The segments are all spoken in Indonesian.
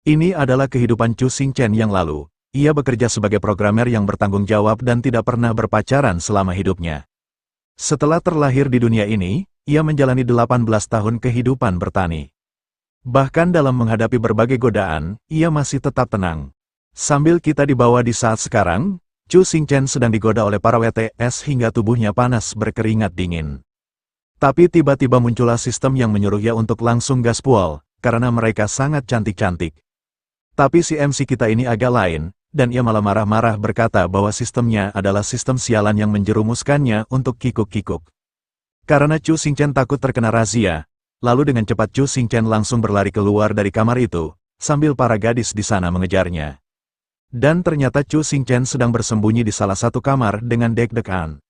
Ini adalah kehidupan Chu Xingchen yang lalu. Ia bekerja sebagai programmer yang bertanggung jawab dan tidak pernah berpacaran selama hidupnya. Setelah terlahir di dunia ini, ia menjalani 18 tahun kehidupan bertani. Bahkan dalam menghadapi berbagai godaan, ia masih tetap tenang. Sambil kita dibawa di saat sekarang, Chu Xingchen sedang digoda oleh para WTS hingga tubuhnya panas berkeringat dingin. Tapi tiba-tiba muncullah sistem yang menyuruh ia untuk langsung gaspol, karena mereka sangat cantik-cantik. Tapi si MC kita ini agak lain, dan ia malah marah-marah berkata bahwa sistemnya adalah sistem sialan yang menjerumuskannya untuk kikuk-kikuk. Karena Chu Xingchen takut terkena razia, lalu dengan cepat Chu Xingchen langsung berlari keluar dari kamar itu, sambil para gadis di sana mengejarnya. Dan ternyata Chu Xingchen sedang bersembunyi di salah satu kamar dengan deg-degan.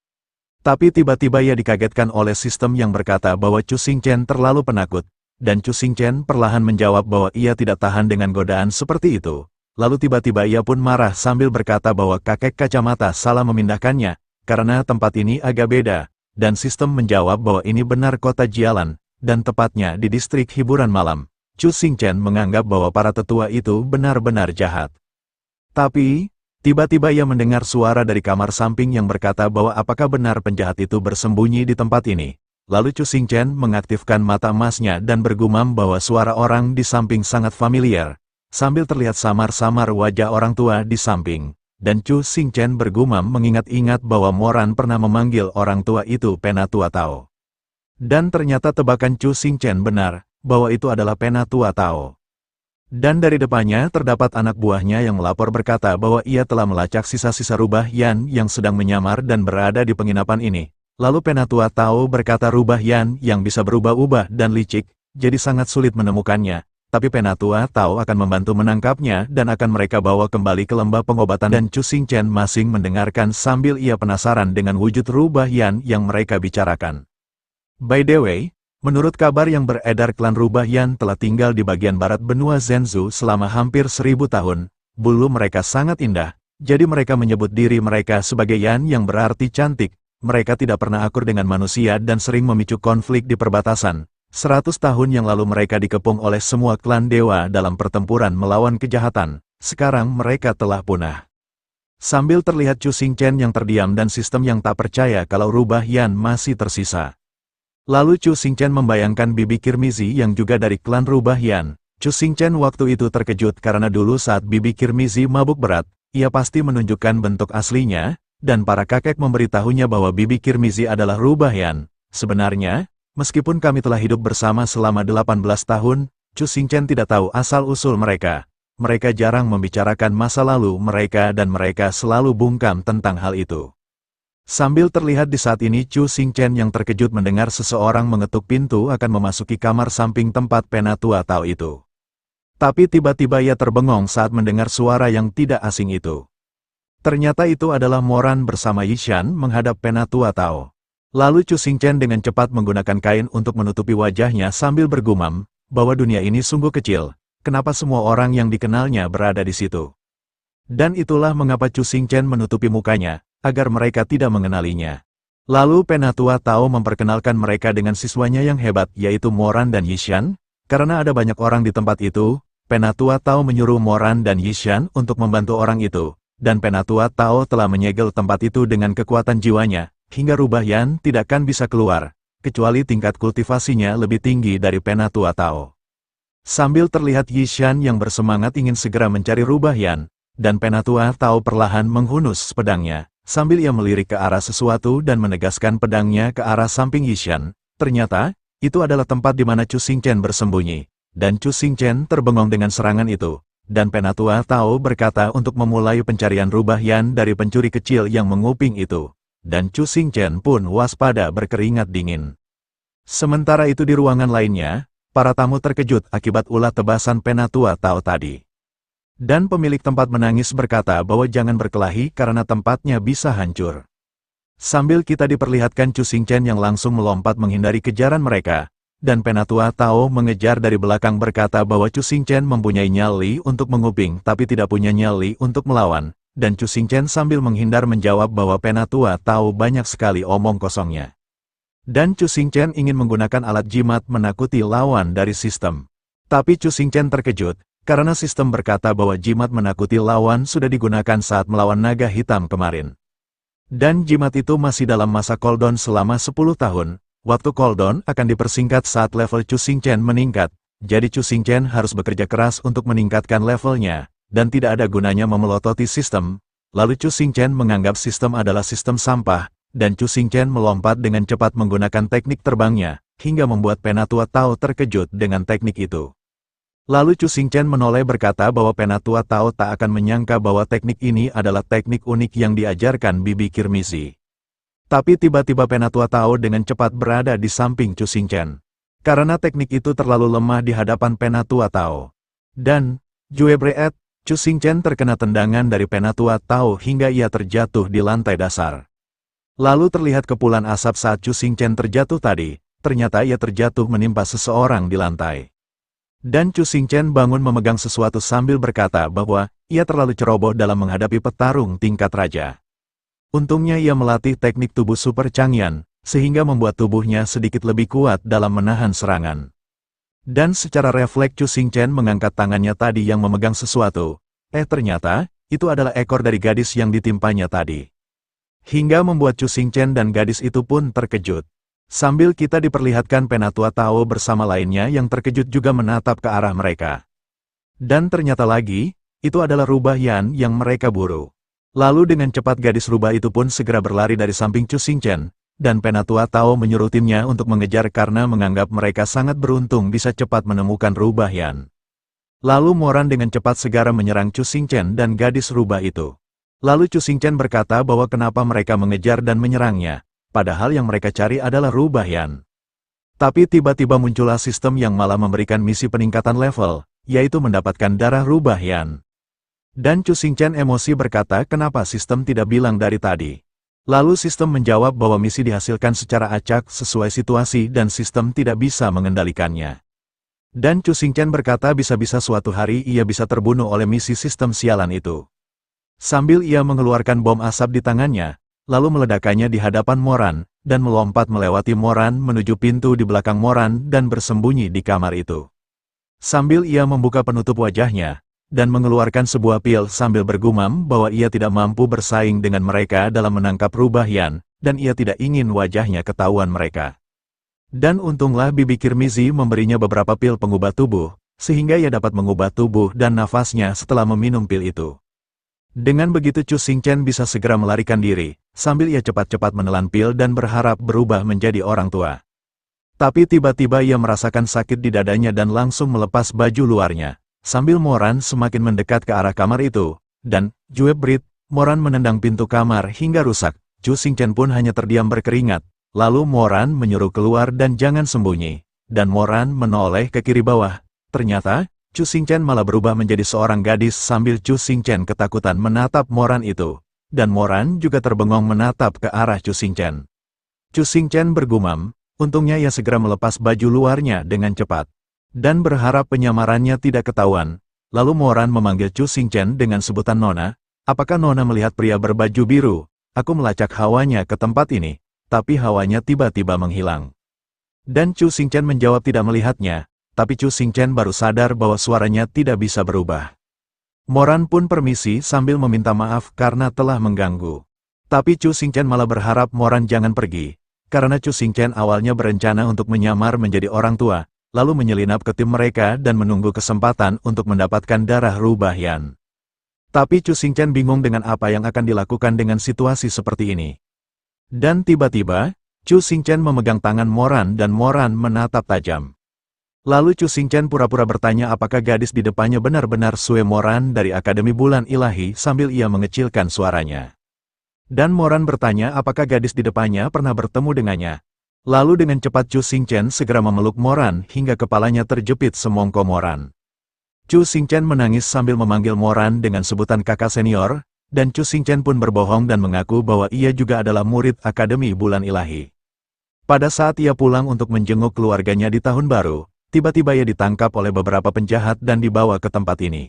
Tapi tiba-tiba ia dikagetkan oleh sistem yang berkata bahwa Chu Xingchen terlalu penakut, dan Chu Xingchen perlahan menjawab bahwa ia tidak tahan dengan godaan seperti itu. Lalu tiba-tiba ia pun marah sambil berkata bahwa kakek kacamata salah memindahkannya, karena tempat ini agak beda, dan sistem menjawab bahwa ini benar kota Jialan, dan tepatnya di distrik hiburan malam. Chu Xingchen menganggap bahwa para tetua itu benar-benar jahat. Tapi, tiba-tiba ia mendengar suara dari kamar samping yang berkata bahwa apakah benar penjahat itu bersembunyi di tempat ini. Lalu Chu Xingchen mengaktifkan mata emasnya dan bergumam bahwa suara orang di samping sangat familiar, sambil terlihat samar-samar wajah orang tua di samping. Dan Chu Xingchen bergumam mengingat-ingat bahwa Moran pernah memanggil orang tua itu Penatua Tao. Dan ternyata tebakan Chu Xingchen benar, bahwa itu adalah Penatua Tao. Dan dari depannya terdapat anak buahnya yang melapor berkata bahwa ia telah melacak sisa-sisa rubah Yan yang sedang menyamar dan berada di penginapan ini. Lalu Penatua Tao berkata rubah Yan yang bisa berubah-ubah dan licik, jadi sangat sulit menemukannya. Tapi Penatua Tao akan membantu menangkapnya dan akan mereka bawa kembali ke lembah pengobatan. Dan Chu Xingchen masing mendengarkan sambil ia penasaran dengan wujud rubah Yan yang mereka bicarakan. By the way, menurut kabar yang beredar klan rubah Yan telah tinggal di bagian barat benua Zhenzu selama hampir 1000 tahun. Bulu mereka sangat indah, jadi mereka menyebut diri mereka sebagai Yan yang berarti cantik. Mereka tidak pernah akur dengan manusia dan sering memicu konflik di perbatasan. 100 tahun yang lalu mereka dikepung oleh semua klan dewa dalam pertempuran melawan kejahatan. Sekarang mereka telah punah. Sambil terlihat Chu Xingchen yang terdiam dan sistem yang tak percaya kalau rubah Yan masih tersisa. Lalu Chu Xingchen membayangkan Bibi Kirmizi yang juga dari klan rubah Yan. Chu Xingchen waktu itu terkejut karena dulu saat Bibi Kirmizi mabuk berat, ia pasti menunjukkan bentuk aslinya, dan para kakek memberitahunya bahwa Bibi Kirmizi adalah rubah Yan. Sebenarnya, meskipun kami telah hidup bersama selama 18 tahun, Chu Xingchen tidak tahu asal-usul mereka. Mereka jarang membicarakan masa lalu mereka dan mereka selalu bungkam tentang hal itu. Sambil terlihat di saat ini Chu Xingchen yang terkejut mendengar seseorang mengetuk pintu akan memasuki kamar samping tempat Penatua Tao itu. Tapi tiba-tiba ia terbengong saat mendengar suara yang tidak asing itu. Ternyata itu adalah Moran bersama Yishan menghadap Penatua Tao. Lalu Chu Xingchen dengan cepat menggunakan kain untuk menutupi wajahnya sambil bergumam, bahwa dunia ini sungguh kecil, kenapa semua orang yang dikenalnya berada di situ. Dan itulah mengapa Chu Xingchen menutupi mukanya, agar mereka tidak mengenalinya. Lalu Penatua Tao memperkenalkan mereka dengan siswanya yang hebat yaitu Moran dan Yishan. Karena ada banyak orang di tempat itu, Penatua Tao menyuruh Moran dan Yishan untuk membantu orang itu. Dan Penatua Tao telah menyegel tempat itu dengan kekuatan jiwanya, hingga rubah Yan tidak akan bisa keluar, kecuali tingkat kultivasinya lebih tinggi dari Penatua Tao. Sambil terlihat Yishan yang bersemangat ingin segera mencari rubah Yan, dan Penatua Tao perlahan menghunus pedangnya, sambil ia melirik ke arah sesuatu dan menegaskan pedangnya ke arah samping Yishan. Ternyata, itu adalah tempat di mana Chu Xingchen bersembunyi, dan Chu Xingchen terbengong dengan serangan itu. Dan Penatua Tao berkata untuk memulai pencarian rubah Yan dari pencuri kecil yang menguping itu. Dan Chu Xingchen pun waspada berkeringat dingin. Sementara itu di ruangan lainnya, para tamu terkejut akibat ulah tebasan Penatua Tao tadi. Dan pemilik tempat menangis berkata bahwa jangan berkelahi karena tempatnya bisa hancur. Sambil kita diperlihatkan Chu Xingchen yang langsung melompat menghindari kejaran mereka. Dan Penatua Tao mengejar dari belakang berkata bahwa Chu Xingchen mempunyai nyali untuk menguping tapi tidak punya nyali untuk melawan. Dan Chu Xingchen sambil menghindar menjawab bahwa Penatua Tao banyak sekali omong kosongnya. Dan Chu Xingchen ingin menggunakan alat jimat menakuti lawan dari sistem. Tapi Chu Xingchen terkejut, Karena sistem berkata bahwa jimat menakuti lawan sudah digunakan saat melawan naga hitam kemarin. Dan jimat itu masih dalam masa cooldown selama 10 tahun. Waktu cooldown akan dipersingkat saat level Chu Xingchen meningkat, jadi Chu Xingchen harus bekerja keras untuk meningkatkan levelnya, dan tidak ada gunanya memelototi sistem. Lalu Chu Xingchen menganggap sistem adalah sistem sampah, dan Chu Xingchen melompat dengan cepat menggunakan teknik terbangnya, hingga membuat Penatua Tao terkejut dengan teknik itu. Lalu Chu Xingchen menoleh berkata bahwa Penatua Tao tak akan menyangka bahwa teknik ini adalah teknik unik yang diajarkan Bibi Kirmizi. Tapi tiba-tiba Penatua Tao dengan cepat berada di samping Chu Xingchen. Karena teknik itu terlalu lemah di hadapan Penatua Tao. Dan, Jue Breet, Chu Xingchen terkena tendangan dari Penatua Tao hingga ia terjatuh di lantai dasar. Lalu terlihat kepulan asap saat Chu Xingchen terjatuh tadi, ternyata ia terjatuh menimpa seseorang di lantai. Dan Chu Xingchen bangun memegang sesuatu sambil berkata bahwa ia terlalu ceroboh dalam menghadapi petarung tingkat raja. Untungnya ia melatih teknik tubuh super Changyan, sehingga membuat tubuhnya sedikit lebih kuat dalam menahan serangan. Dan secara refleks Chu Xingchen mengangkat tangannya tadi yang memegang sesuatu. Ternyata, itu adalah ekor dari gadis yang ditimpanya tadi. Hingga membuat Chu Xingchen dan gadis itu pun terkejut. Sambil kita diperlihatkan Penatua Tao bersama lainnya yang terkejut juga menatap ke arah mereka. Dan ternyata lagi, itu adalah rubah Yan yang mereka buru. Lalu dengan cepat gadis rubah itu pun segera berlari dari samping Chu Xingchen, dan Penatua Tao menyuruh timnya untuk mengejar karena menganggap mereka sangat beruntung bisa cepat menemukan rubah Yan. Lalu Moran dengan cepat segera menyerang Chu Xingchen dan gadis rubah itu. Lalu Chu Xingchen berkata bahwa kenapa mereka mengejar dan menyerangnya. Padahal yang mereka cari adalah rubah Yan. Tapi tiba-tiba muncullah sistem yang malah memberikan misi peningkatan level, yaitu mendapatkan darah rubah Yan. Dan Chu Xingchen emosi berkata kenapa sistem tidak bilang dari tadi. Lalu sistem menjawab bahwa misi dihasilkan secara acak sesuai situasi dan sistem tidak bisa mengendalikannya. Dan Chu Xingchen berkata bisa-bisa suatu hari ia bisa terbunuh oleh misi sistem sialan itu. Sambil ia mengeluarkan bom asap di tangannya, lalu meledakannya di hadapan Moran, dan melompat melewati Moran menuju pintu di belakang Moran dan bersembunyi di kamar itu. Sambil ia membuka penutup wajahnya, dan mengeluarkan sebuah pil sambil bergumam bahwa ia tidak mampu bersaing dengan mereka dalam menangkap rubah Yan, dan ia tidak ingin wajahnya ketahuan mereka. Dan untunglah Bibi Kirmizi memberinya beberapa pil pengubah tubuh, sehingga ia dapat mengubah tubuh dan nafasnya setelah meminum pil itu. Dengan begitu Chu Xingchen bisa segera melarikan diri, sambil ia cepat-cepat menelan pil dan berharap berubah menjadi orang tua. Tapi tiba-tiba ia merasakan sakit di dadanya dan langsung melepas baju luarnya. Sambil Moran semakin mendekat ke arah kamar itu, dan, Jue Breet, Moran menendang pintu kamar hingga rusak. Chu Xingchen pun hanya terdiam berkeringat, lalu Moran menyuruh keluar dan jangan sembunyi. Dan Moran menoleh ke kiri bawah. Ternyata, Chu Xingchen malah berubah menjadi seorang gadis sambil Chu Xingchen ketakutan menatap Moran itu. Dan Moran juga terbengong menatap ke arah Chu Xingchen. Chu Xingchen bergumam, untungnya ia segera melepas baju luarnya dengan cepat. Dan berharap penyamarannya tidak ketahuan. Lalu Moran memanggil Chu Xingchen dengan sebutan Nona. Apakah Nona melihat pria berbaju biru? Aku melacak hawanya ke tempat ini, tapi hawanya tiba-tiba menghilang. Dan Chu Xingchen menjawab tidak melihatnya. Tapi Chu Xingchen baru sadar bahwa suaranya tidak bisa berubah. Moran pun permisi sambil meminta maaf karena telah mengganggu. Tapi Chu Xingchen malah berharap Moran jangan pergi, karena Chu Xingchen awalnya berencana untuk menyamar menjadi orang tua, lalu menyelinap ke tim mereka dan menunggu kesempatan untuk mendapatkan darah rubah Yan. Tapi Chu Xingchen bingung dengan apa yang akan dilakukan dengan situasi seperti ini. Dan tiba-tiba, Chu Xingchen memegang tangan Moran dan Moran menatap tajam. Lalu Chu Xingchen pura-pura bertanya apakah gadis di depannya benar-benar Sue Moran dari Akademi Bulan Ilahi sambil ia mengecilkan suaranya. Dan Moran bertanya apakah gadis di depannya pernah bertemu dengannya. Lalu dengan cepat Chu Xingchen segera memeluk Moran hingga kepalanya terjepit semongko Moran. Chu Xingchen menangis sambil memanggil Moran dengan sebutan kakak senior, dan Chu Xingchen pun berbohong dan mengaku bahwa ia juga adalah murid Akademi Bulan Ilahi. Pada saat ia pulang untuk menjenguk keluarganya di tahun baru, tiba-tiba ia ditangkap oleh beberapa penjahat dan dibawa ke tempat ini.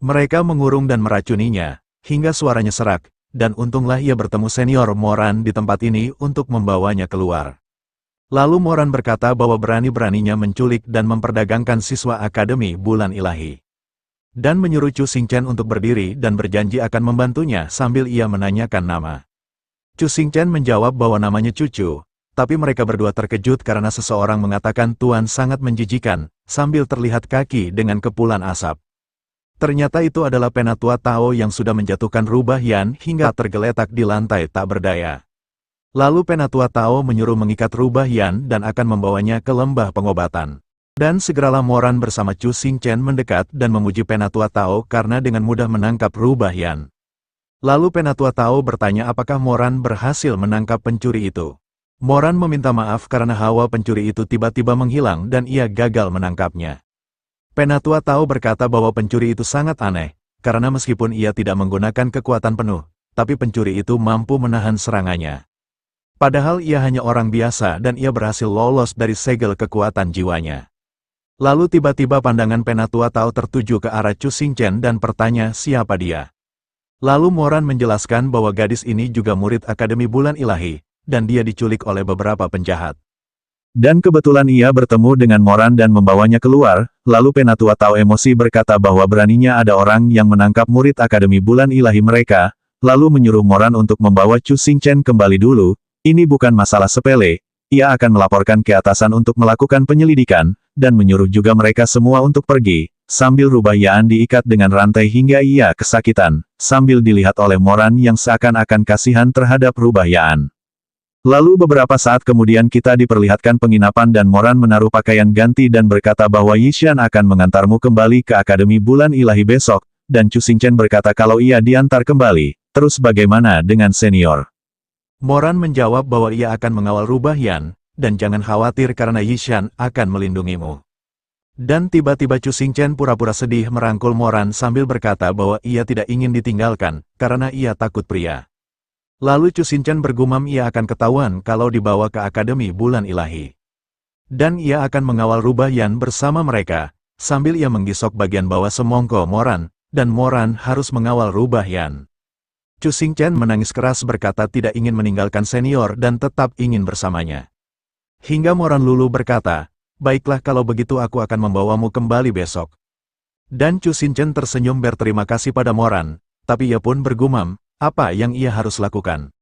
Mereka mengurung dan meracuninya, hingga suaranya serak, dan untunglah ia bertemu senior Moran di tempat ini untuk membawanya keluar. Lalu Moran berkata bahwa berani-beraninya menculik dan memperdagangkan siswa Akademi Bulan Ilahi. dan menyuruh Chu Xingchen untuk berdiri dan berjanji akan membantunya sambil ia menanyakan nama. Chu Xingchen menjawab bahwa namanya Cucu, tapi mereka berdua terkejut karena seseorang mengatakan Tuan sangat menjijikan, sambil terlihat kaki dengan kepulan asap. Ternyata itu adalah Penatua Tao yang sudah menjatuhkan Rubah Yan hingga tergeletak di lantai tak berdaya. Lalu Penatua Tao menyuruh mengikat Rubah Yan dan akan membawanya ke lembah pengobatan. Dan segeralah Moran bersama Chu Xingchen mendekat dan memuji Penatua Tao karena dengan mudah menangkap Rubah Yan. Lalu Penatua Tao bertanya apakah Moran berhasil menangkap pencuri itu. Moran meminta maaf karena hawa pencuri itu tiba-tiba menghilang dan ia gagal menangkapnya. Penatua Tao berkata bahwa pencuri itu sangat aneh, karena meskipun ia tidak menggunakan kekuatan penuh, tapi pencuri itu mampu menahan serangannya. Padahal ia hanya orang biasa dan ia berhasil lolos dari segel kekuatan jiwanya. Lalu tiba-tiba pandangan Penatua Tao tertuju ke arah Chu Xingchen dan bertanya siapa dia. Lalu Moran menjelaskan bahwa gadis ini juga murid Akademi Bulan Ilahi, dan dia diculik oleh beberapa penjahat. Dan kebetulan ia bertemu dengan Moran dan membawanya keluar, lalu Penatua Tao emosi berkata bahwa beraninya ada orang yang menangkap murid Akademi Bulan Ilahi mereka, lalu menyuruh Moran untuk membawa Chu Xingchen kembali dulu. Ini bukan masalah sepele, ia akan melaporkan ke atasan untuk melakukan penyelidikan, dan menyuruh juga mereka semua untuk pergi, sambil Rubah Yan diikat dengan rantai hingga ia kesakitan, sambil dilihat oleh Moran yang seakan-akan kasihan terhadap Rubah Yan. Lalu beberapa saat kemudian kita diperlihatkan penginapan dan Moran menaruh pakaian ganti dan berkata bahwa Yishan akan mengantarmu kembali ke Akademi Bulan Ilahi besok, dan Chu Xingchen berkata kalau ia diantar kembali, terus bagaimana dengan senior? Moran menjawab bahwa ia akan mengawal Rubah Yan, dan jangan khawatir karena Yishan akan melindungimu. Dan tiba-tiba Chu Xingchen pura-pura sedih merangkul Moran sambil berkata bahwa ia tidak ingin ditinggalkan, karena ia takut pria. Lalu Chu Xingchen bergumam ia akan ketahuan kalau dibawa ke Akademi Bulan Ilahi. Dan ia akan mengawal Rubah Yan bersama mereka, sambil ia menggisok bagian bawah semongko Moran, dan Moran harus mengawal Rubah Yan. Chu Xingchen menangis keras berkata tidak ingin meninggalkan senior dan tetap ingin bersamanya. Hingga Moran lulu berkata, baiklah kalau begitu aku akan membawamu kembali besok. Dan Chu Xingchen tersenyum berterima kasih pada Moran, tapi ia pun bergumam, apa yang ia harus lakukan.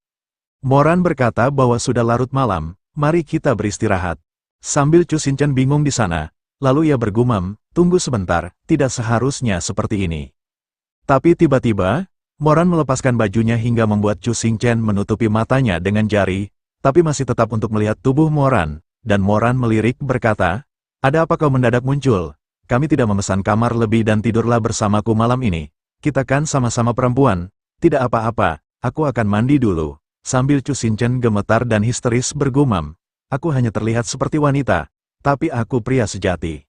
Moran berkata bahwa sudah larut malam, mari kita beristirahat. Sambil Chu Xingchen bingung di sana, lalu ia bergumam, tunggu sebentar, tidak seharusnya seperti ini. Tapi tiba-tiba, Moran melepaskan bajunya hingga membuat Chu Xingchen menutupi matanya dengan jari, tapi masih tetap untuk melihat tubuh Moran, dan Moran melirik berkata, ada apa kau mendadak muncul? Kami tidak memesan kamar lebih dan tidurlah bersamaku malam ini. Kita kan sama-sama perempuan. Tidak apa-apa, aku akan mandi dulu. Sambil Chu Xingchen gemetar dan histeris bergumam, aku hanya terlihat seperti wanita, tapi aku pria sejati.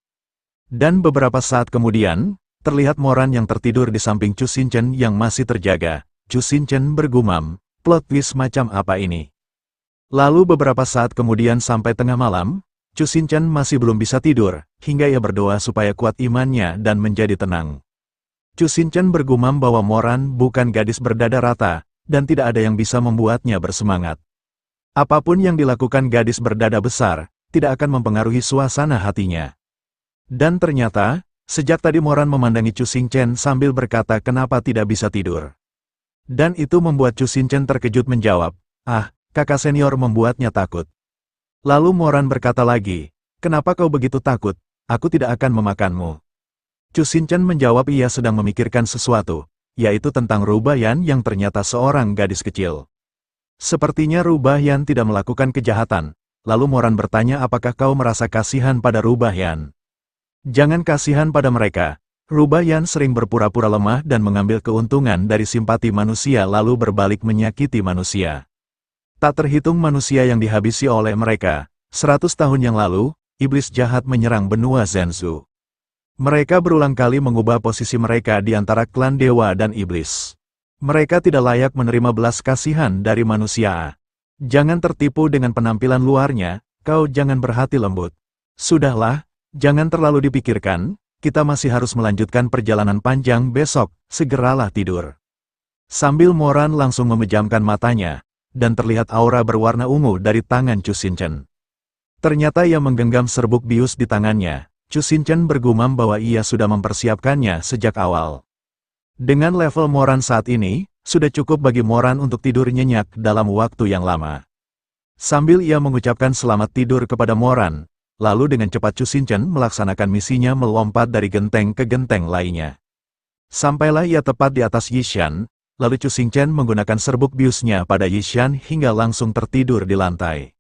Dan beberapa saat kemudian, terlihat Moran yang tertidur di samping Chu Xingchen yang masih terjaga. Chu Xingchen bergumam, plot twist macam apa ini? Lalu beberapa saat kemudian sampai tengah malam, Chu Xingchen masih belum bisa tidur, hingga ia berdoa supaya kuat imannya dan menjadi tenang. Chu Xingchen bergumam bahwa Moran bukan gadis berdada rata, dan tidak ada yang bisa membuatnya bersemangat. Apapun yang dilakukan gadis berdada besar, tidak akan mempengaruhi suasana hatinya. Dan ternyata, sejak tadi Moran memandangi Chu Xingchen sambil berkata kenapa tidak bisa tidur. Dan itu membuat Chu Xingchen terkejut menjawab, ah, kakak senior membuatnya takut. Lalu Moran berkata lagi, kenapa kau begitu takut? Aku tidak akan memakanmu. Chu Xingchen menjawab ia sedang memikirkan sesuatu, yaitu tentang Rubah Yan yang ternyata seorang gadis kecil. Sepertinya Rubah Yan tidak melakukan kejahatan. Lalu Moran bertanya apakah kau merasa kasihan pada Rubah Yan? Jangan kasihan pada mereka. Rubah Yan sering berpura-pura lemah dan mengambil keuntungan dari simpati manusia lalu berbalik menyakiti manusia. Tak terhitung manusia yang dihabisi oleh mereka. 100 tahun yang lalu, iblis jahat menyerang benua Zhenzu. Mereka berulang kali mengubah posisi mereka di antara klan dewa dan iblis. Mereka tidak layak menerima belas kasihan dari manusia. Jangan tertipu dengan penampilan luarnya, kau jangan berhati lembut. Sudahlah, jangan terlalu dipikirkan, kita masih harus melanjutkan perjalanan panjang besok, segeralah tidur. Sambil Moran langsung memejamkan matanya, dan terlihat aura berwarna ungu dari tangan Chu Xingchen. Ternyata ia menggenggam serbuk bius di tangannya, Chu Xinchen bergumam bahwa ia sudah mempersiapkannya sejak awal. Dengan level Moran saat ini, sudah cukup bagi Moran untuk tidur nyenyak dalam waktu yang lama. Sambil ia mengucapkan selamat tidur kepada Moran, lalu dengan cepat Chu Xinchen melaksanakan misinya melompat dari genteng ke genteng lainnya. Sampailah ia tepat di atas Yishan, lalu Chu Xinchen menggunakan serbuk biusnya pada Yishan hingga langsung tertidur di lantai.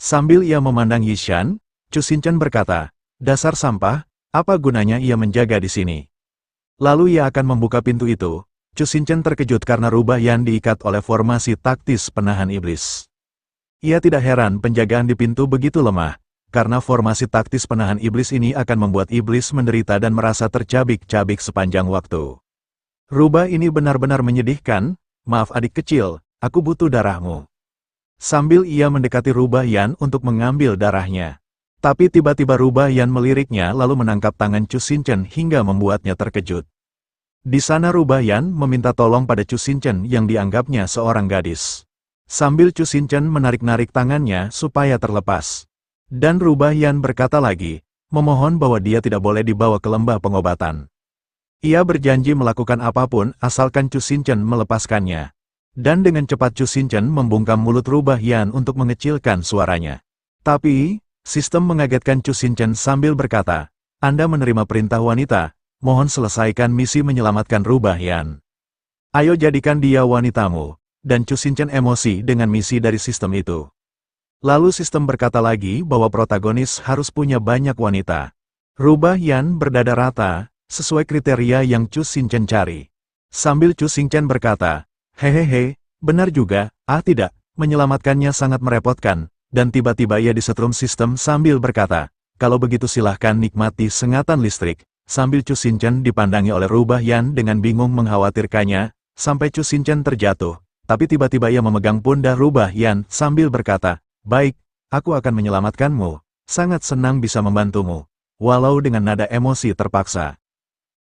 Sambil ia memandang Yishan, Chu Xinchen berkata, "Dasar sampah, apa gunanya ia menjaga di sini?" Lalu ia akan membuka pintu itu. Chu Xinchen terkejut karena Rubah Yan diikat oleh formasi taktis penahan iblis. Ia tidak heran penjagaan di pintu begitu lemah, karena formasi taktis penahan iblis ini akan membuat iblis menderita dan merasa tercabik-cabik sepanjang waktu. Rubah ini benar-benar menyedihkan. "Maaf adik kecil, aku butuh darahmu." Sambil ia mendekati Rubah Yan untuk mengambil darahnya. Tapi tiba-tiba Rubah Yan meliriknya lalu menangkap tangan Chu Xinchen hingga membuatnya terkejut. Di sana Rubah Yan meminta tolong pada Chu Xinchen yang dianggapnya seorang gadis. Sambil Chu Xinchen menarik-narik tangannya supaya terlepas. Dan Rubah Yan berkata lagi, memohon bahwa dia tidak boleh dibawa ke lembah pengobatan. Ia berjanji melakukan apapun asalkan Chu Xinchen melepaskannya. Dan dengan cepat Chu Xinchen membungkam mulut Rubah Yan untuk mengecilkan suaranya. Tapi, sistem mengagetkan Chu Xinchen sambil berkata, "Anda menerima perintah wanita, mohon selesaikan misi menyelamatkan Rubah Yan. Ayo jadikan dia wanitamu." Dan Chu Xinchen emosi dengan misi dari sistem itu. Lalu sistem berkata lagi bahwa protagonis harus punya banyak wanita. Rubah Yan berdada rata, sesuai kriteria yang Chu Xinchen cari. Sambil Chu Xinchen berkata, "Hehehe, benar juga, tidak, menyelamatkannya sangat merepotkan." Dan tiba-tiba ia disetrum sistem sambil berkata, "Kalau begitu silahkan nikmati sengatan listrik." Sambil Chu Xinchen dipandangi oleh Rubah Yan dengan bingung mengkhawatirkannya, sampai Chu Xinchen terjatuh. Tapi tiba-tiba ia memegang pundak Rubah Yan sambil berkata, "Baik, aku akan menyelamatkanmu. Sangat senang bisa membantumu." Walau dengan nada emosi terpaksa.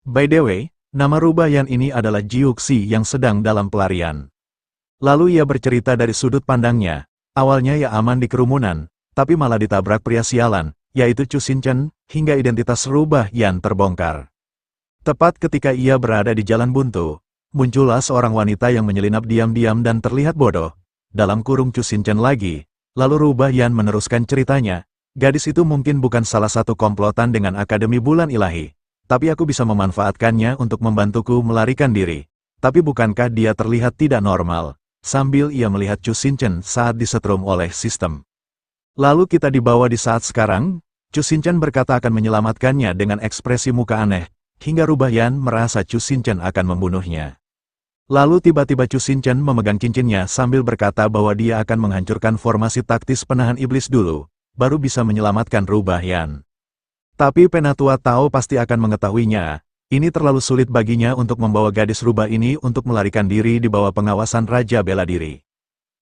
By the way, nama Rubah Yan ini adalah Jiuxi yang sedang dalam pelarian. Lalu ia bercerita dari sudut pandangnya. Awalnya ia aman di kerumunan, tapi malah ditabrak pria sialan, yaitu Chu Xinchen, hingga identitas Rubah Yan terbongkar. Tepat ketika ia berada di jalan buntu, muncullah seorang wanita yang menyelinap diam-diam dan terlihat bodoh. Dalam kurung Chu Xinchen lagi, lalu Rubah Yan meneruskan ceritanya, "Gadis itu mungkin bukan salah satu komplotan dengan Akademi Bulan Ilahi, tapi aku bisa memanfaatkannya untuk membantuku melarikan diri. Tapi bukankah dia terlihat tidak normal?" Sambil ia melihat Chu Xinchen saat disetrum oleh sistem. "Lalu kita dibawa di saat sekarang?" Chu Xinchen berkata akan menyelamatkannya dengan ekspresi muka aneh, hingga Rubah Yan merasa Chu Xinchen akan membunuhnya. Lalu tiba-tiba Chu Xinchen memegang cincinnya sambil berkata bahwa dia akan menghancurkan formasi taktis penahan iblis dulu, baru bisa menyelamatkan Rubah Yan. Tapi Penatua Tao pasti akan mengetahuinya. Ini terlalu sulit baginya untuk membawa gadis rubah ini untuk melarikan diri di bawah pengawasan Raja Bela Diri.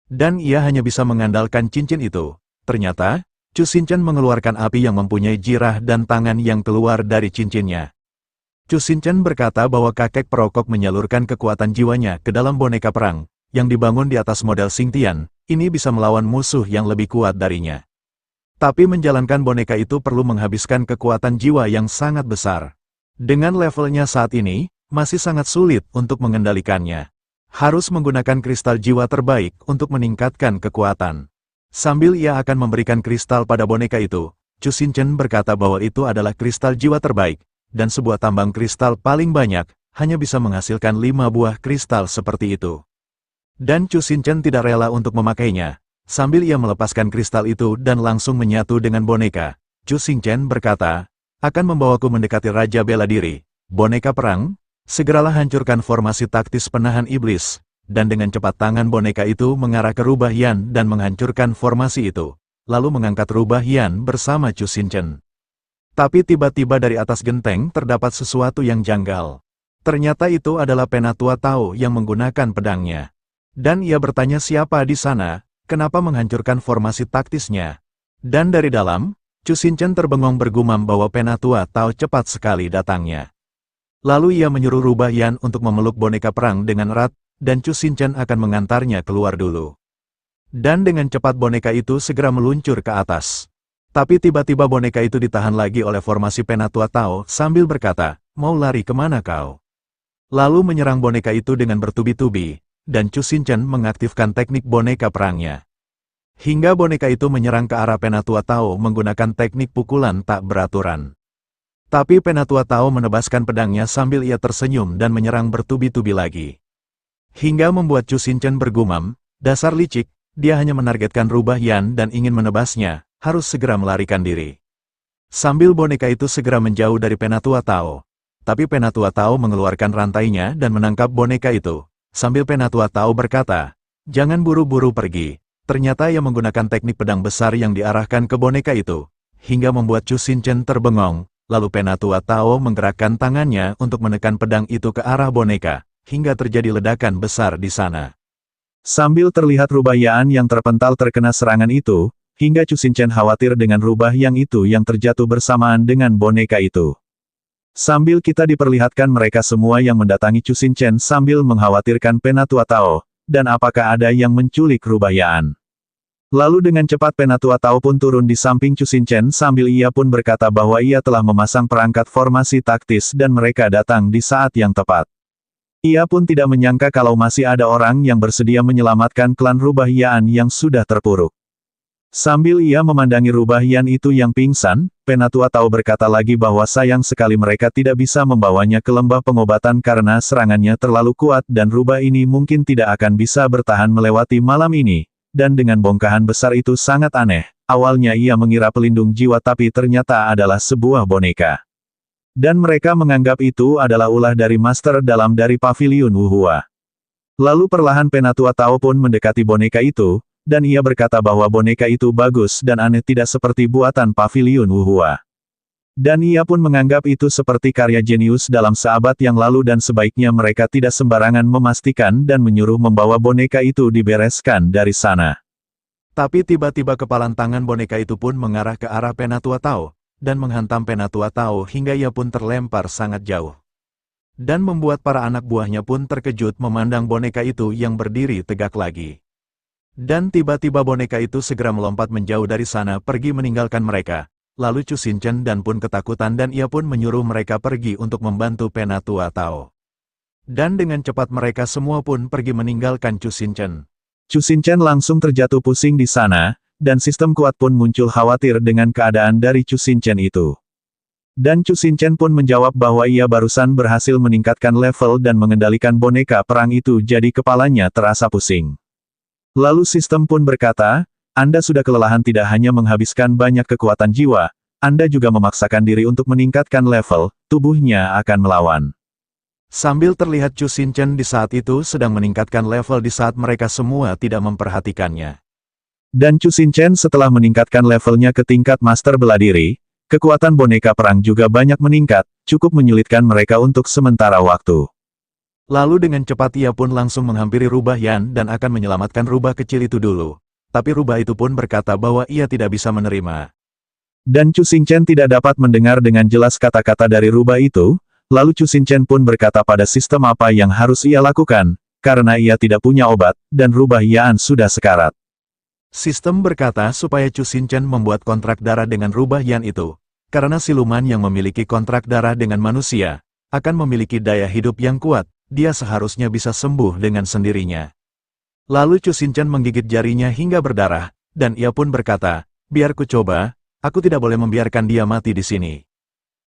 Dan ia hanya bisa mengandalkan cincin itu. Ternyata, Chu Xinchen mengeluarkan api yang mempunyai jirah dan tangan yang keluar dari cincinnya. Chu Xinchen berkata bahwa kakek perokok menyalurkan kekuatan jiwanya ke dalam boneka perang, yang dibangun di atas model Xingtian, ini bisa melawan musuh yang lebih kuat darinya. Tapi menjalankan boneka itu perlu menghabiskan kekuatan jiwa yang sangat besar. Dengan levelnya saat ini, masih sangat sulit untuk mengendalikannya. Harus menggunakan kristal jiwa terbaik untuk meningkatkan kekuatan. Sambil ia akan memberikan kristal pada boneka itu, Chu Xinchen berkata bahwa itu adalah kristal jiwa terbaik, dan sebuah tambang kristal paling banyak, hanya bisa menghasilkan 5 buah kristal seperti itu. Dan Chu Xinchen tidak rela untuk memakainya. Sambil ia melepaskan kristal itu dan langsung menyatu dengan boneka, Chu Xinchen berkata, "Akan membawaku mendekati Raja Bela Diri, boneka perang, segeralah hancurkan formasi taktis penahan iblis." Dan dengan cepat tangan boneka itu mengarah ke Rubah Yan dan menghancurkan formasi itu, lalu mengangkat Rubah Yan bersama Chu Xinchen. Tapi tiba-tiba dari atas genteng terdapat sesuatu yang janggal. Ternyata itu adalah Penatua Tao yang menggunakan pedangnya. Dan ia bertanya siapa di sana, kenapa menghancurkan formasi taktisnya. Dan dari dalam, Chu Xinchen terbengong bergumam bahwa Penatua Tao cepat sekali datangnya. Lalu ia menyuruh Rubah Yan untuk memeluk boneka perang dengan erat, dan Chu Xinchen akan mengantarnya keluar dulu. Dan dengan cepat boneka itu segera meluncur ke atas. Tapi tiba-tiba boneka itu ditahan lagi oleh formasi Penatua Tao sambil berkata, "Mau lari kemana kau?" Lalu menyerang boneka itu dengan bertubi-tubi, dan Chu Xinchen mengaktifkan teknik boneka perangnya. Hingga boneka itu menyerang ke arah Penatua Tao menggunakan teknik pukulan tak beraturan. Tapi Penatua Tao menebaskan pedangnya sambil ia tersenyum dan menyerang bertubi-tubi lagi. Hingga membuat Chu Xinchen bergumam, "Dasar licik, dia hanya menargetkan rubah Yan dan ingin menebasnya, harus segera melarikan diri." Sambil boneka itu segera menjauh dari Penatua Tao. Tapi Penatua Tao mengeluarkan rantainya dan menangkap boneka itu. Sambil Penatua Tao berkata, "Jangan buru-buru pergi." Ternyata ia menggunakan teknik pedang besar yang diarahkan ke boneka itu, hingga membuat Chu Xinchen terbengong. Lalu Penatua Tao menggerakkan tangannya untuk menekan pedang itu ke arah boneka, hingga terjadi ledakan besar di sana. Sambil terlihat rubah Yan yang terpental terkena serangan itu, hingga Chu Xinchen khawatir dengan rubah yang itu yang terjatuh bersamaan dengan boneka itu. Sambil kita diperlihatkan mereka semua yang mendatangi Chu Xinchen sambil mengkhawatirkan Penatua Tao, dan apakah ada yang menculik rubah Yan. Lalu dengan cepat Penatua Tao pun turun di samping Chu Xinchen sambil ia pun berkata bahwa ia telah memasang perangkat formasi taktis dan mereka datang di saat yang tepat. Ia pun tidak menyangka kalau masih ada orang yang bersedia menyelamatkan klan rubah Yan yang sudah terpuruk. Sambil ia memandangi rubah Yan itu yang pingsan, Penatua Tao berkata lagi bahwa sayang sekali mereka tidak bisa membawanya ke lembah pengobatan karena serangannya terlalu kuat dan rubah ini mungkin tidak akan bisa bertahan melewati malam ini. Dan dengan bongkahan besar itu sangat aneh, awalnya ia mengira pelindung jiwa tapi ternyata adalah sebuah boneka. Dan mereka menganggap itu adalah ulah dari master dalam dari paviliun Wuhua. Lalu perlahan Penatua Tao pun mendekati boneka itu, dan ia berkata bahwa boneka itu bagus dan aneh tidak seperti buatan paviliun Wuhua. Dan ia pun menganggap itu seperti karya jenius dalam seabad yang lalu dan sebaiknya mereka tidak sembarangan memastikan dan menyuruh membawa boneka itu dibereskan dari sana. Tapi tiba-tiba kepalan tangan boneka itu pun mengarah ke arah Penatua Tao, dan menghantam Penatua Tao hingga ia pun terlempar sangat jauh. Dan membuat para anak buahnya pun terkejut memandang boneka itu yang berdiri tegak lagi. Dan tiba-tiba boneka itu segera melompat menjauh dari sana pergi meninggalkan mereka. Lalu Chu Xinchen dan pun ketakutan dan ia pun menyuruh mereka pergi untuk membantu Penatua Tao. Dan dengan cepat mereka semua pun pergi meninggalkan Chu Xinchen. Chu Xinchen langsung terjatuh pusing di sana, dan sistem kuat pun muncul khawatir dengan keadaan dari Chu Xinchen itu. Dan Chu Xinchen pun menjawab bahwa ia barusan berhasil meningkatkan level dan mengendalikan boneka perang itu jadi kepalanya terasa pusing. Lalu sistem pun berkata, "Anda sudah kelelahan tidak hanya menghabiskan banyak kekuatan jiwa, Anda juga memaksakan diri untuk meningkatkan level, tubuhnya akan melawan." Sambil terlihat Chu Xinchen di saat itu sedang meningkatkan level di saat mereka semua tidak memperhatikannya. Dan Chu Xinchen setelah meningkatkan levelnya ke tingkat master bela diri, kekuatan boneka perang juga banyak meningkat, cukup menyulitkan mereka untuk sementara waktu. Lalu dengan cepat ia pun langsung menghampiri rubah Yan dan akan menyelamatkan rubah kecil itu dulu. Tapi rubah itu pun berkata bahwa ia tidak bisa menerima. Dan Chu Xinchen tidak dapat mendengar dengan jelas kata-kata dari rubah itu, lalu Chu Xinchen pun berkata pada sistem apa yang harus ia lakukan, karena ia tidak punya obat, dan rubah Yan sudah sekarat. Sistem berkata supaya Chu Xinchen membuat kontrak darah dengan rubah Yan itu, karena siluman yang memiliki kontrak darah dengan manusia, akan memiliki daya hidup yang kuat, dia seharusnya bisa sembuh dengan sendirinya. Lalu Chu Xinchen menggigit jarinya hingga berdarah, dan ia pun berkata, "Biar ku coba, aku tidak boleh membiarkan dia mati di sini."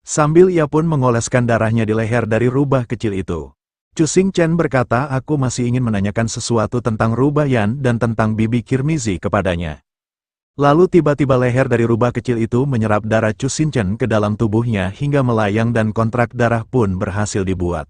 Sambil ia pun mengoleskan darahnya di leher dari rubah kecil itu. Chu Xinchen berkata, "Aku masih ingin menanyakan sesuatu tentang rubah Yan dan tentang bibi Kirmizi kepadanya." Lalu tiba-tiba leher dari rubah kecil itu menyerap darah Chu Xinchen ke dalam tubuhnya hingga melayang dan kontrak darah pun berhasil dibuat.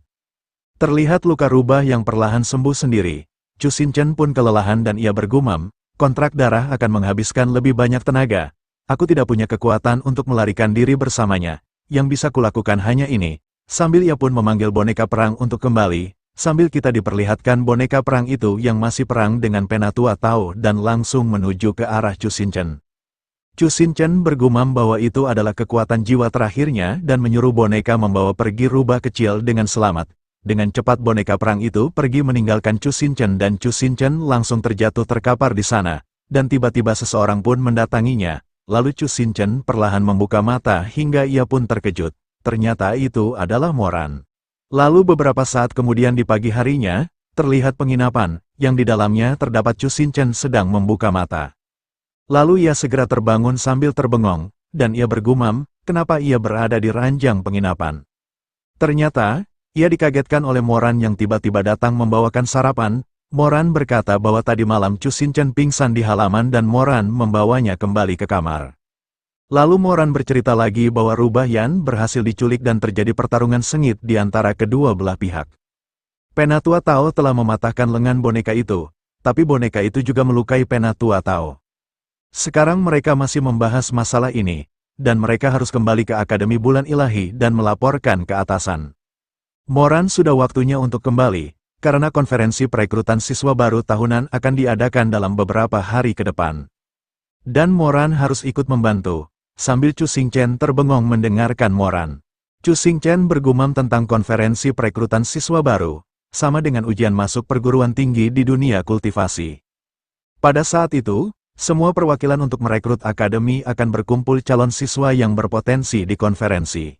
Terlihat luka rubah yang perlahan sembuh sendiri. Chu Xinchen pun kelelahan dan ia bergumam, "Kontrak darah akan menghabiskan lebih banyak tenaga. Aku tidak punya kekuatan untuk melarikan diri bersamanya. Yang bisa kulakukan hanya ini." Sambil ia pun memanggil boneka perang untuk kembali, sambil kita diperlihatkan boneka perang itu yang masih perang dengan Penatua Tao dan langsung menuju ke arah Chu Xinchen. Chu Xinchen bergumam bahwa itu adalah kekuatan jiwa terakhirnya dan menyuruh boneka membawa pergi rubah kecil dengan selamat. Dengan cepat boneka perang itu pergi meninggalkan Chu Xinchen dan Chu Xinchen langsung terjatuh terkapar di sana, dan tiba-tiba seseorang pun mendatanginya, Lalu Chu Xinchen perlahan membuka mata hingga ia pun terkejut. Ternyata itu adalah Moran. Lalu beberapa saat kemudian di pagi harinya, terlihat penginapan, yang di dalamnya terdapat Chu Xinchen sedang membuka mata. Lalu ia segera terbangun sambil terbengong, dan ia bergumam, kenapa ia berada di ranjang penginapan. Ternyata, ia dikagetkan oleh Moran yang tiba-tiba datang membawakan sarapan. Moran berkata bahwa tadi malam Chu Xinchen pingsan di halaman dan Moran membawanya kembali ke kamar. Lalu Moran bercerita lagi bahwa Rubah Yan berhasil diculik dan terjadi pertarungan sengit di antara kedua belah pihak. Penatua Tao telah mematahkan lengan boneka itu, tapi boneka itu juga melukai Penatua Tao. Sekarang mereka masih membahas masalah ini, dan mereka harus kembali ke Akademi Bulan Ilahi dan melaporkan ke atasan. Moran sudah waktunya untuk kembali, karena konferensi perekrutan siswa baru tahunan akan diadakan dalam beberapa hari ke depan. Dan Moran harus ikut membantu, sambil Chu Xinchen terbengong mendengarkan Moran. Chu Xinchen bergumam tentang konferensi perekrutan siswa baru, sama dengan ujian masuk perguruan tinggi di dunia kultivasi. Pada saat itu, semua perwakilan untuk merekrut akademi akan berkumpul calon siswa yang berpotensi di konferensi.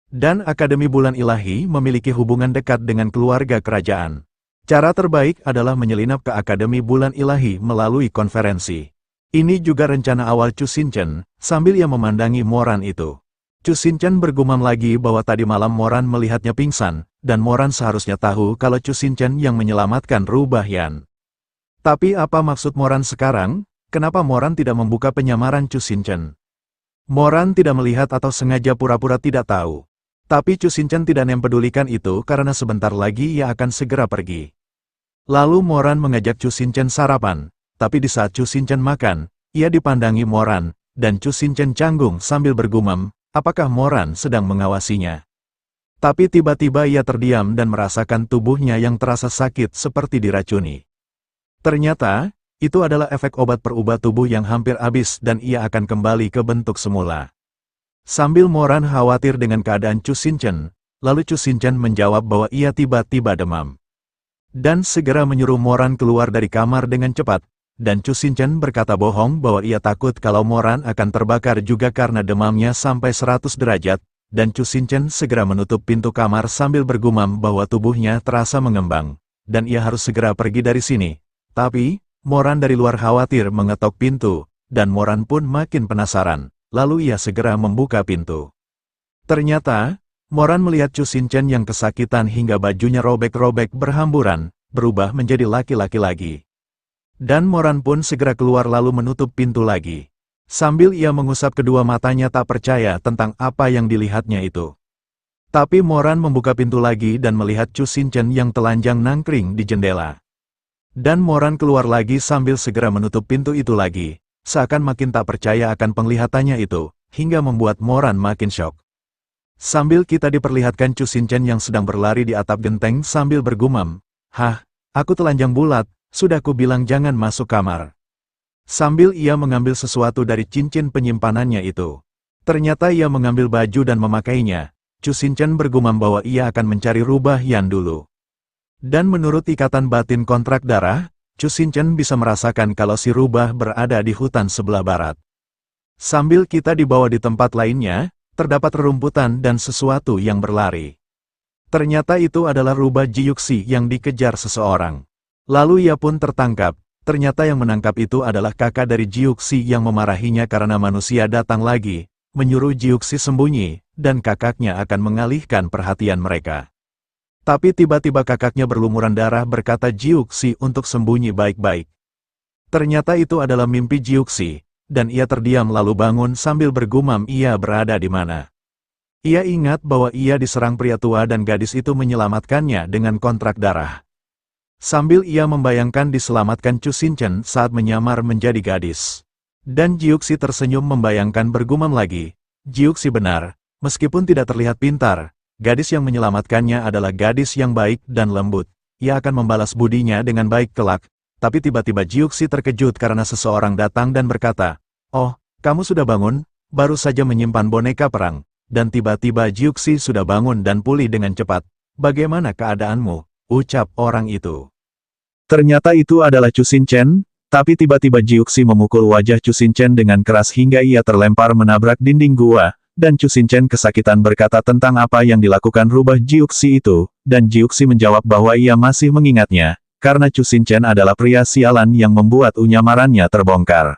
Dan Akademi Bulan Ilahi memiliki hubungan dekat dengan keluarga kerajaan. Cara terbaik adalah menyelinap ke Akademi Bulan Ilahi melalui konferensi. Ini juga rencana awal Chu Xinchen, sambil ia memandangi Moran itu. Chu Xinchen bergumam lagi bahwa tadi malam Moran melihatnya pingsan, dan Moran seharusnya tahu kalau Chu Xinchen yang menyelamatkan Rubah Yan. Tapi apa maksud Moran sekarang? Kenapa Moran tidak membuka penyamaran Chu Xinchen? Moran tidak melihat atau sengaja pura-pura tidak tahu. Tapi Chu Xinchen tidak mempedulikan itu karena sebentar lagi ia akan segera pergi. Lalu Moran mengajak Chu Xinchen sarapan, tapi di saat Chu Xinchen makan, ia dipandangi Moran, dan Chu Xinchen canggung sambil bergumam, apakah Moran sedang mengawasinya. Tapi tiba-tiba ia terdiam dan merasakan tubuhnya yang terasa sakit seperti diracuni. Ternyata, itu adalah efek obat perubah tubuh yang hampir habis dan ia akan kembali ke bentuk semula. Sambil Moran khawatir dengan keadaan Chu Xinchen, lalu Chu Xinchen menjawab bahwa ia tiba-tiba demam. Dan segera menyuruh Moran keluar dari kamar dengan cepat, dan Chu Xinchen berkata bohong bahwa ia takut kalau Moran akan terbakar juga karena demamnya sampai 100 derajat, dan Chu Xinchen segera menutup pintu kamar sambil bergumam bahwa tubuhnya terasa mengembang, dan ia harus segera pergi dari sini. Tapi, Moran dari luar khawatir mengetok pintu, dan Moran pun makin penasaran. Lalu ia segera membuka pintu. Ternyata, Moran melihat Chu Xinchen yang kesakitan hingga bajunya robek-robek berhamburan, berubah menjadi laki-laki lagi. Dan Moran pun segera keluar lalu menutup pintu lagi. Sambil ia mengusap kedua matanya tak percaya tentang apa yang dilihatnya itu. Tapi Moran membuka pintu lagi dan melihat Chu Xinchen yang telanjang nangkring di jendela. Dan Moran keluar lagi sambil segera menutup pintu itu lagi. Seakan makin tak percaya akan penglihatannya itu, hingga membuat Moran makin syok. Sambil kita diperlihatkan Chu Xinchen yang sedang berlari di atap genteng sambil bergumam, "Hah, aku telanjang bulat, sudah ku bilang jangan masuk kamar." Sambil ia mengambil sesuatu dari cincin penyimpanannya itu. Ternyata ia mengambil baju dan memakainya. Chu Xinchen bergumam bahwa ia akan mencari Rubah Yan dulu. Dan menurut ikatan batin kontrak darah, Chu Xinchen bisa merasakan kalau si Rubah berada di hutan sebelah barat. Sambil kita dibawa di tempat lainnya, terdapat rerumputan dan sesuatu yang berlari. Ternyata itu adalah Rubah Jiuxi yang dikejar seseorang. Lalu ia pun tertangkap. Ternyata yang menangkap itu adalah kakak dari Jiuxi yang memarahinya karena manusia datang lagi, menyuruh Jiuxi sembunyi, dan kakaknya akan mengalihkan perhatian mereka. Tapi tiba-tiba kakaknya berlumuran darah berkata Jiuxi untuk sembunyi baik-baik. Ternyata itu adalah mimpi Jiuxi, dan ia terdiam lalu bangun sambil bergumam ia berada di mana. Ia ingat bahwa ia diserang pria tua dan gadis itu menyelamatkannya dengan kontrak darah. Sambil ia membayangkan diselamatkan Chu Xinchen saat menyamar menjadi gadis. Dan Jiuxi tersenyum membayangkan bergumam lagi, Jiuxi benar, meskipun tidak terlihat pintar. Gadis yang menyelamatkannya adalah gadis yang baik dan lembut. Ia akan membalas budinya dengan baik kelak. Tapi tiba-tiba Jiuxi terkejut karena seseorang datang dan berkata, "Oh, kamu sudah bangun? Baru saja menyimpan boneka perang." Dan tiba-tiba Jiuxi sudah bangun dan pulih dengan cepat. "Bagaimana keadaanmu?" ucap orang itu. Ternyata itu adalah Chu Xinchen, Tapi tiba-tiba Jiuxi memukul wajah Chu Xinchen dengan keras hingga ia terlempar menabrak dinding gua, dan Chu Xinchen kesakitan berkata tentang apa yang dilakukan rubah Jiuxi itu, dan Jiuxi menjawab bahwa ia masih mengingatnya, karena Chu Xinchen adalah pria sialan yang membuat unyamarannya terbongkar.